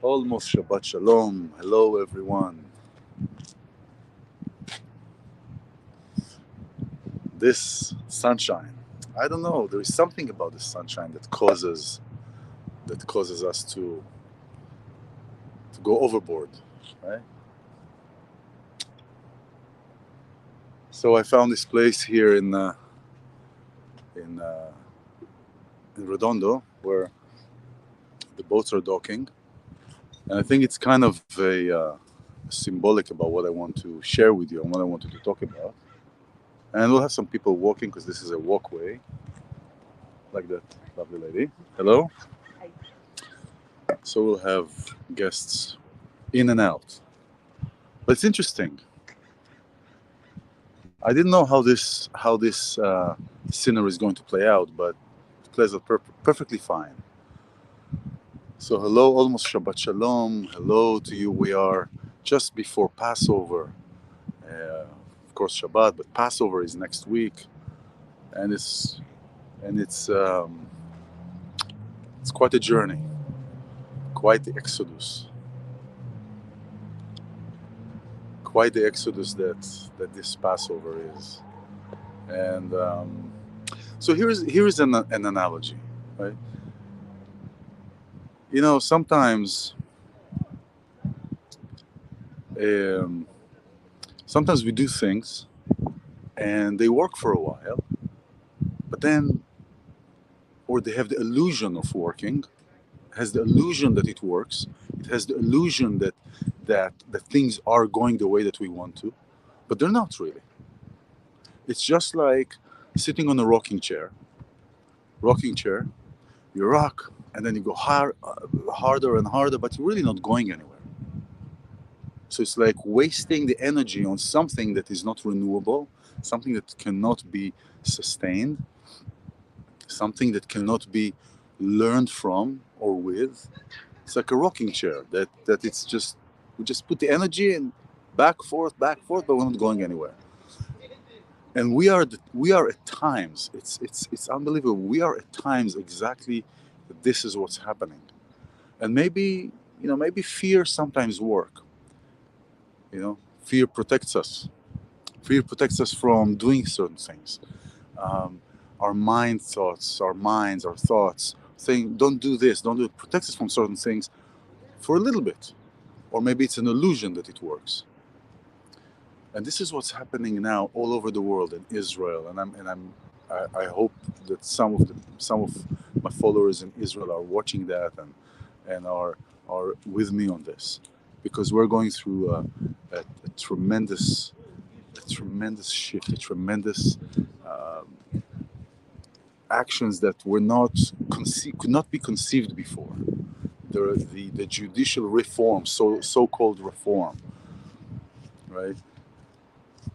Almost Shabbat Shalom. Hello, everyone. This sunshine, I don't know. There is something about this sunshine that causes us to go overboard, right? So I found this place here in Redondo where the boats are docking, and I think it's kind of a symbolic about what I want to share with you and what I wanted to talk about. And we'll have some people walking because this is a walkway, like that lovely lady. Hello. Hi. So we'll have guests in and out. But it's interesting. I didn't know how this scenery is going to play out, but it plays out perfectly fine. So hello, almost Shabbat Shalom. Hello to you. We are just before Passover. Of course, Shabbat, but Passover is next week, and it's quite a journey, quite the exodus. Quite the exodus that this Passover is, and so here's an analogy, right? You know, sometimes we do things, and they work for a while, but then, or they have the illusion of working, has the illusion that it works. It has the illusion that things are going the way that we want to, but they're not really. It's just like sitting on a rocking chair. You rock, and then you go harder and harder, but you're really not going anywhere. So it's like wasting the energy on something that is not renewable, something that cannot be sustained, something that cannot be learned from or with. It's like a rocking chair that it's just, we just put the energy in back, forth, but we're not going anywhere. And we are at times, it's unbelievable. We are at times exactly that this is what's happening. And maybe fear sometimes works. Fear protects us. Fear protects us from doing certain things. Our thoughts, saying, don't do this, don't do it, protects us from certain things for a little bit. Or maybe it's an illusion that it works. And this is what's happening now all over the world in Israel. And I hope that some of my followers in Israel are watching that and are with me on this, because we're going through a tremendous shift, a tremendous actions that could not be conceived before. The judicial reform, so-called reform, right?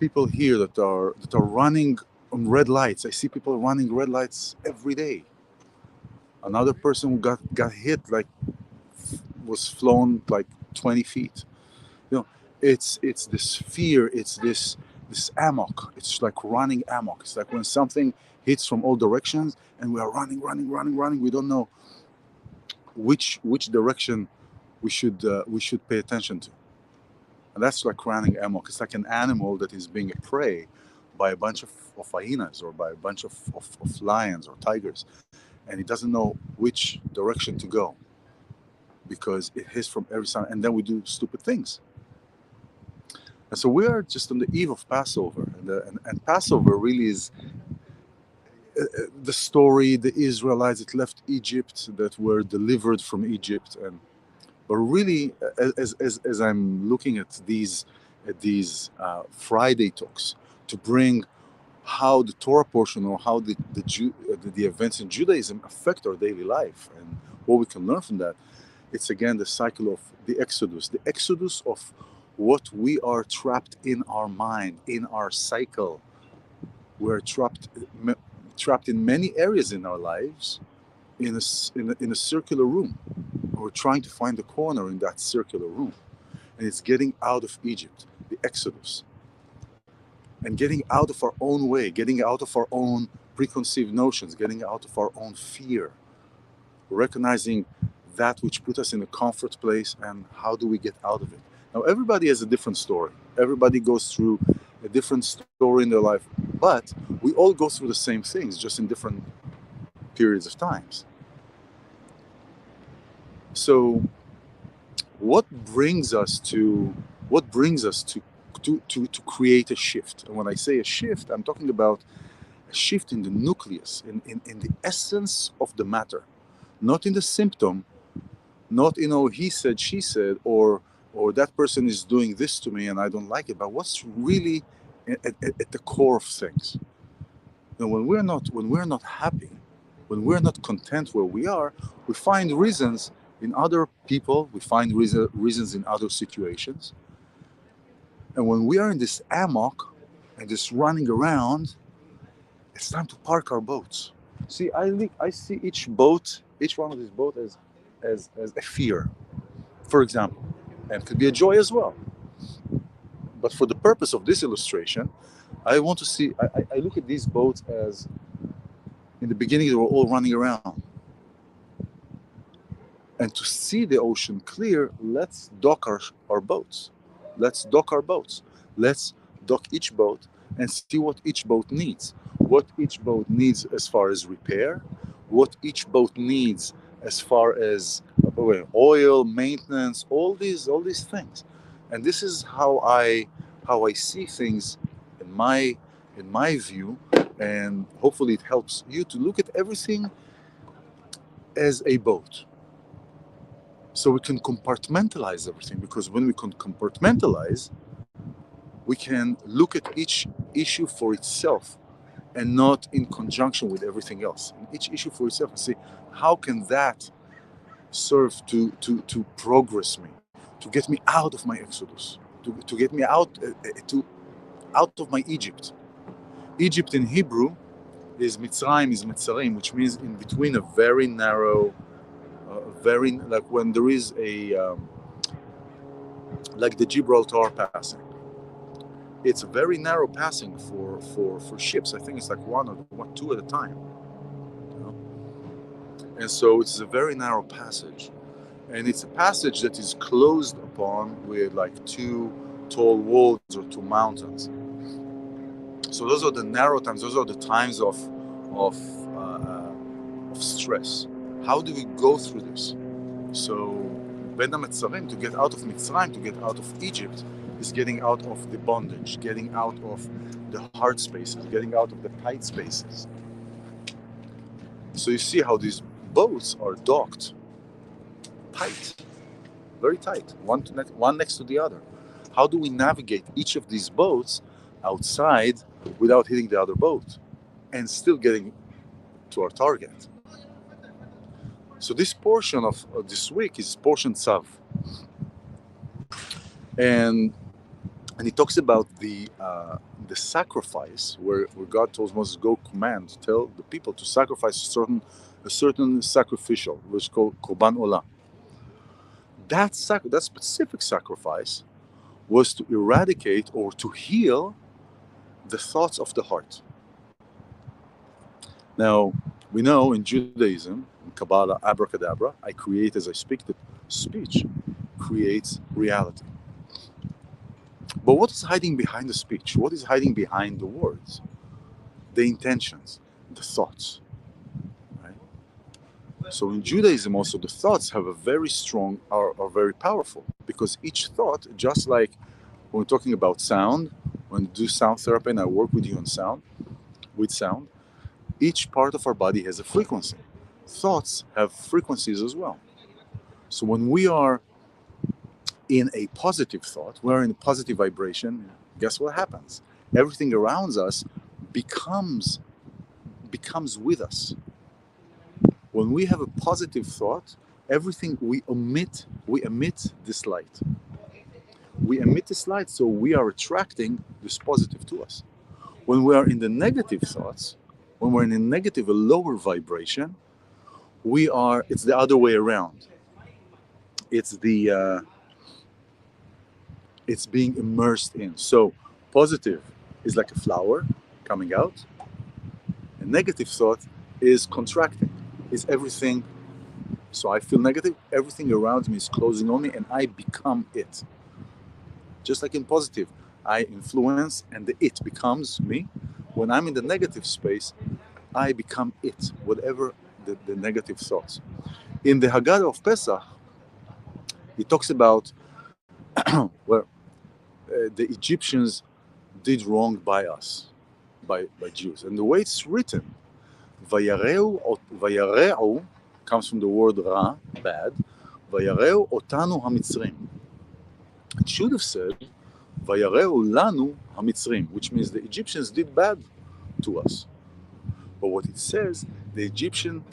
People here that are running on red lights. I see people running red lights every day. Another person got hit, like was flown like 20 feet. It's this fear. It's this amok. It's like running amok. It's like when something hits from all directions and we are running. We don't know which direction we should pay attention to. And that's like running amok. It's like an animal that is being a prey by a bunch of hyenas or by a bunch of lions or tigers, and it doesn't know which direction to go because it hits from every side, and then we do stupid things. And so we are just on the eve of Passover, and Passover really is the story, the Israelites that left Egypt, that were delivered from Egypt, but really, as I'm looking at these Friday talks to bring how the Torah portion or how the events in Judaism affect our daily life and what we can learn from that, it's again the cycle of the exodus of what we are trapped in our mind, in our cycle. We're trapped in many areas in our lives in a circular room. We're trying to find the corner in that circular room. And it's getting out of Egypt, the exodus. And getting out of our own way, getting out of our own preconceived notions, getting out of our own fear. Recognizing that which put us in a comfort place, and how do we get out of it? Now, everybody has a different story. Everybody goes through a different story in their life, but we all go through the same things, just in different periods of times. So, what brings us to create a shift? And when I say a shift, I'm talking about a shift in the nucleus, in the essence of the matter, not in the symptom, not he said, she said, or that person is doing this to me and I don't like it, but what's really at the core of things. And when we're not happy, when we're not content where we are, we find reasons in other people, we find reasons in other situations. And when we are in this amok and this running around, it's time to park our boats. See, I see each one of these boats as a fear, for example, and could be a joy as well. But for the purpose of this illustration, I want to see, I look at these boats as, in the beginning, they were all running around. And to see the ocean clear, let's dock our boats. Let's dock our boats. Let's dock each boat and see what each boat needs. What each boat needs as far as repair, what each boat needs as far as oil, maintenance, all these things. And this is how I see things in my view, and hopefully it helps you to look at everything as a boat. So we can compartmentalize everything, because when we can compartmentalize, we can look at each issue for itself and not in conjunction with everything else. And each issue for itself, and see how can that serve to progress me, to get me out of my exodus, to get me out of my Egypt. Egypt in Hebrew is Mitzrayim, is Mitzarim, which means in between, a very narrow, very, like when there is a like the Gibraltar passing. It's a very narrow passing for ships. I think it's like two at a time. And so it's a very narrow passage. And it's a passage that is closed upon with like two tall walls or two mountains. So those are the narrow times. Those are the times of stress. How do we go through this? So Ben HaMetzarim, to get out of Mitzrayim, to get out of Egypt, is getting out of the bondage, getting out of the hard spaces, getting out of the tight spaces. So you see how these boats are docked tight, very tight, one next to the other. How do we navigate each of these boats outside without hitting the other boat and still getting to our target? So this portion of this week is portion Tzav. And he talks about the sacrifice, where God tells Moses, go command, tell the people to sacrifice a certain sacrificial, which is called Korban Olah. That specific sacrifice was to eradicate or to heal the thoughts of the heart. Now, we know in Judaism, in Kabbalah, abracadabra, I create as I speak. The speech creates reality. But what is hiding behind the speech? What is hiding behind the words? The intentions, the thoughts. Right? So in Judaism also, the thoughts have a very strong, are very powerful, because each thought, just like when we're talking about sound, when we do sound therapy and I work with you on sound, each part of our body has a frequency. Thoughts have frequencies as well. So when we are in a positive thought, we're in a positive vibration, guess what happens? Everything around us becomes with us. When we have a positive thought, everything we emit this light. We emit this light, so we are attracting this positive to us. When we are in the negative thoughts, when we're in a negative, a lower vibration, it's the other way around. It's it's being immersed in. So positive is like a flower coming out. A negative thought is contracting, is everything So I feel negative, everything around me is closing on me, and I become it. Just like in positive, I influence and the it becomes me. When I'm in the negative space, I become it, whatever the negative thoughts. In the Haggadah of Pesach, he talks about where the Egyptians did wrong by us, by Jews. And the way it's written, Vayareu comes from the word Ra, bad. Vayareu otanu hamitzrim. It should have said, Vayareu lanu hamitzrim, which means the Egyptians did bad to us. But what it says, the Egyptian,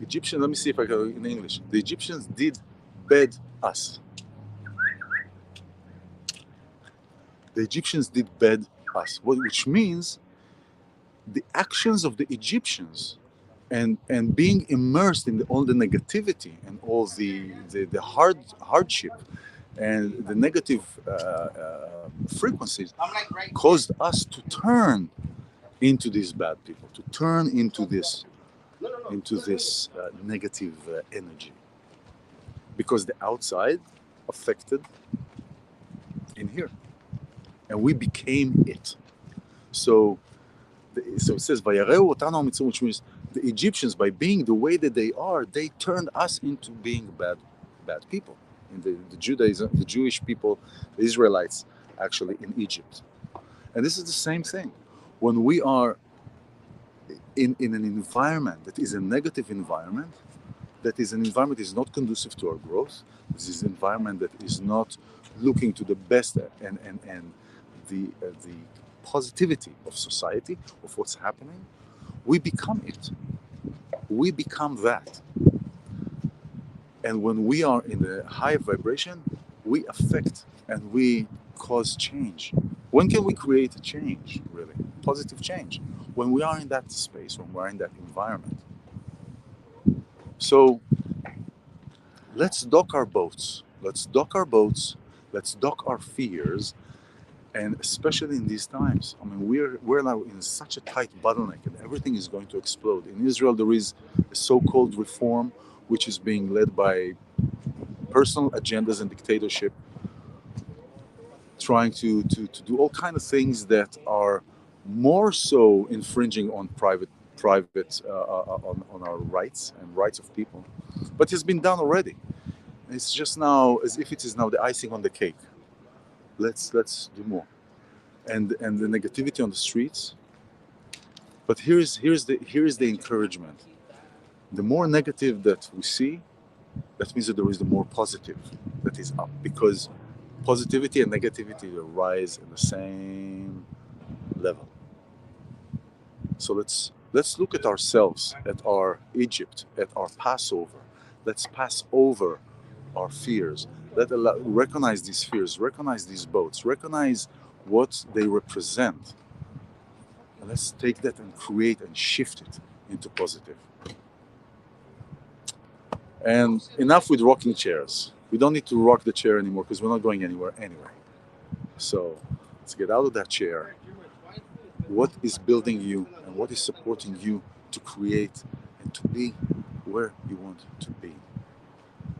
let me see if I can in English. The Egyptians did bad us. The Egyptians did bad us, which means the actions of the Egyptians and being immersed in all the negativity and all the hardship and the negative frequencies caused us to turn into these bad people, to turn into this negative energy, because the outside affected in here, and we became it. So it says, "Vayareu otanu hamitzrim," which means the Egyptians, by being the way that they are, they turned us into being bad people. In the Judaism, the Jewish people, the Israelites, actually in Egypt. And this is the same thing. When we are in an environment that is a negative environment, that is an environment that is not conducive to our growth, this is an environment that is not looking to the best and the positivity of society, of what's happening, we become it. We become that. And when we are in the high vibration, we affect and we cause change. When can we create a change, really? Positive change. When we are in that space, when we're in that environment. So let's dock our boats. Let's dock our fears, and especially in these times. I mean, we're now in such a tight bottleneck, and everything is going to explode. In Israel, there is a so-called reform, which is being led by personal agendas and dictatorship, trying to do all kinds of things that are more so infringing on private on our rights and rights of people. But it's been done already. It's just now as if it is now the icing on the cake. Let's do more. And the negativity on the streets. But here's the encouragement. The more negative that we see, that means that there is the more positive that is up, because positivity and negativity rise in the same level. So let's look at ourselves, at our Egypt, at our Passover. Let's pass over our fears. Recognize these fears, recognize these boats, recognize what they represent. And let's take that and create and shift it into positive. And enough with rocking chairs. We don't need to rock the chair anymore because we're not going anywhere anyway. So let's get out of that chair. What is building you and what is supporting you to create and to be where you want to be.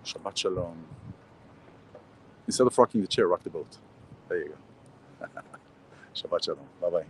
Shabbat Shalom. Instead of rocking the chair, rock the boat. There you go. Shabbat Shalom. Bye-bye.